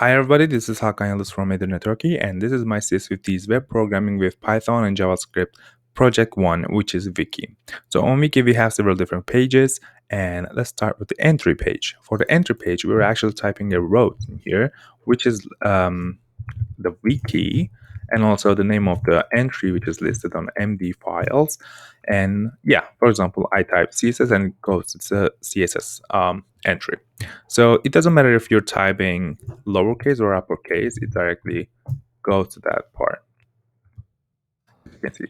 Hi everybody, this is Hakan from Internet Turkey, and this is my CS50's web programming with Python and JavaScript project 1, which is Wiki. So on Wiki we have several different pages, and let's start with the entry page. For the entry page, we're actually typing a row in here, which is the wiki, and also the name of the entry, which is listed on MD files. And yeah, for example, I type CSS and it goes to the CSS entry. So it doesn't matter if you're typing lowercase or uppercase, it directly goes to that part. You can see.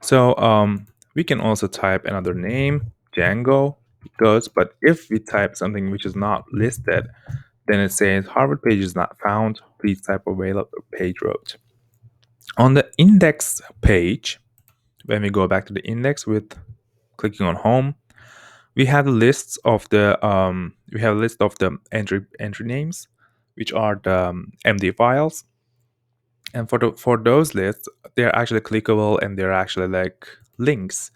So we can also type another name, Django, it goes. But if we type something which is not listed, then it says Harvard page is not found. Please type available page route. On the index page, when we go back to the index with clicking on home, we have a list of the entry names, which are the MD files. And for those lists, they're actually clickable and they're actually like links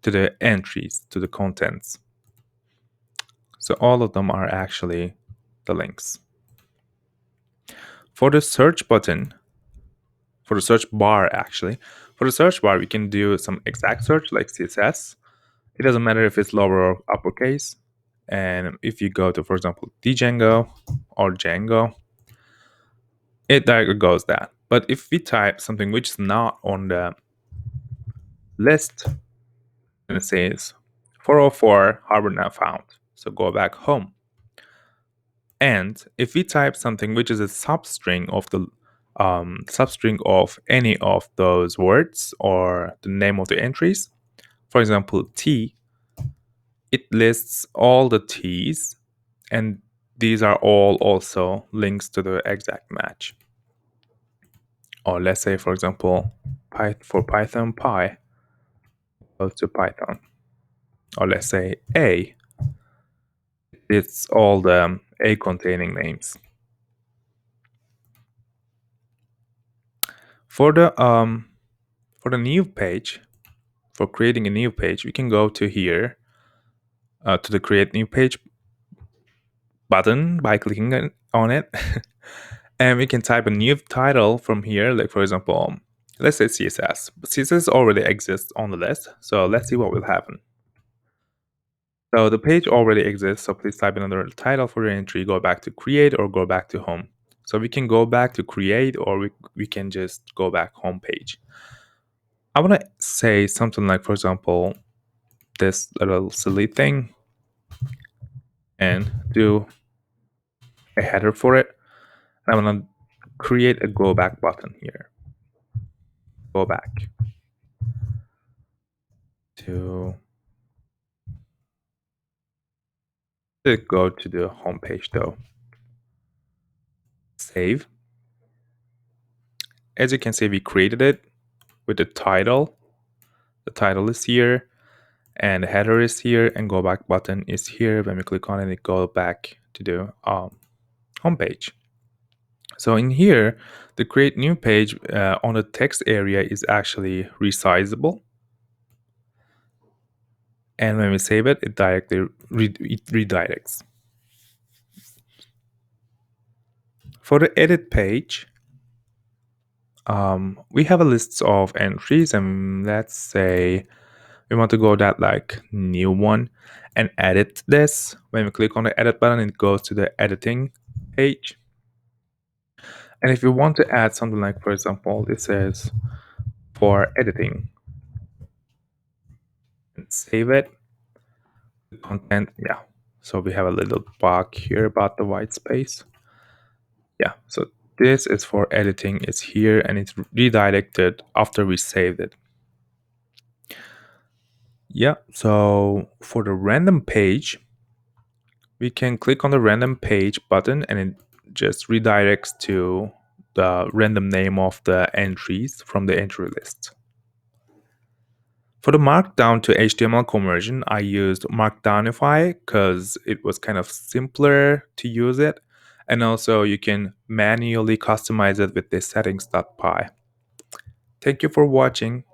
to the entries, to the contents. So all of them are actually the links. For the search button, for the search bar actually, for the search bar, we can do some exact search like CSS. It doesn't matter if it's lower or uppercase. And if you go to, for example, Django or Django, it directly goes that. But if we type something which is not on the list, and it says 404 Harvard not found. So go back home. And if we type something which is a substring of the substring of any of those words or the name of the entries, for example, T, it lists all the T's, and these are all also links to the exact match. Or let's say, for example, for Python, Pi goes to Python. Or let's say A, it's all the A containing names. For the new page, for creating a new page, we can go to here to the create new page button by clicking on it. And we can type a new title from here, like for example, let's say CSS. But CSS already exists on the list, so let's see what will happen. So the page already exists, so please type another title for your entry, go back to create or go back to home. So we can go back to create, or we can just go back home page. I want to say something like, for example, this little silly thing and do a header for it. I'm going to create a go back button here. Go back to go to the home page though. Save. As you can see, we created it with the title. The title is here and the header is here, and go back button is here. When we click on it, it goes back to the home page. So in here, the create new page on the text area is actually resizable. And when we save it, it directly redirects. For the edit page, we have a list of entries, and let's say we want to go that like new one and edit this. When we click on the edit button, it goes to the editing page. And if you want to add something like, for example, it says for editing, and save it, the content, yeah. So we have a little bug here about the white space. Yeah, so this is for editing, it's here, and it's redirected after we saved it. Yeah, so for the random page, we can click on the random page button and it just redirects to the random name of the entries from the entry list. For the Markdown to HTML conversion, I used Markdownify because it was kind of simpler to use it. And also you can manually customize it with this settings.py. Thank you for watching.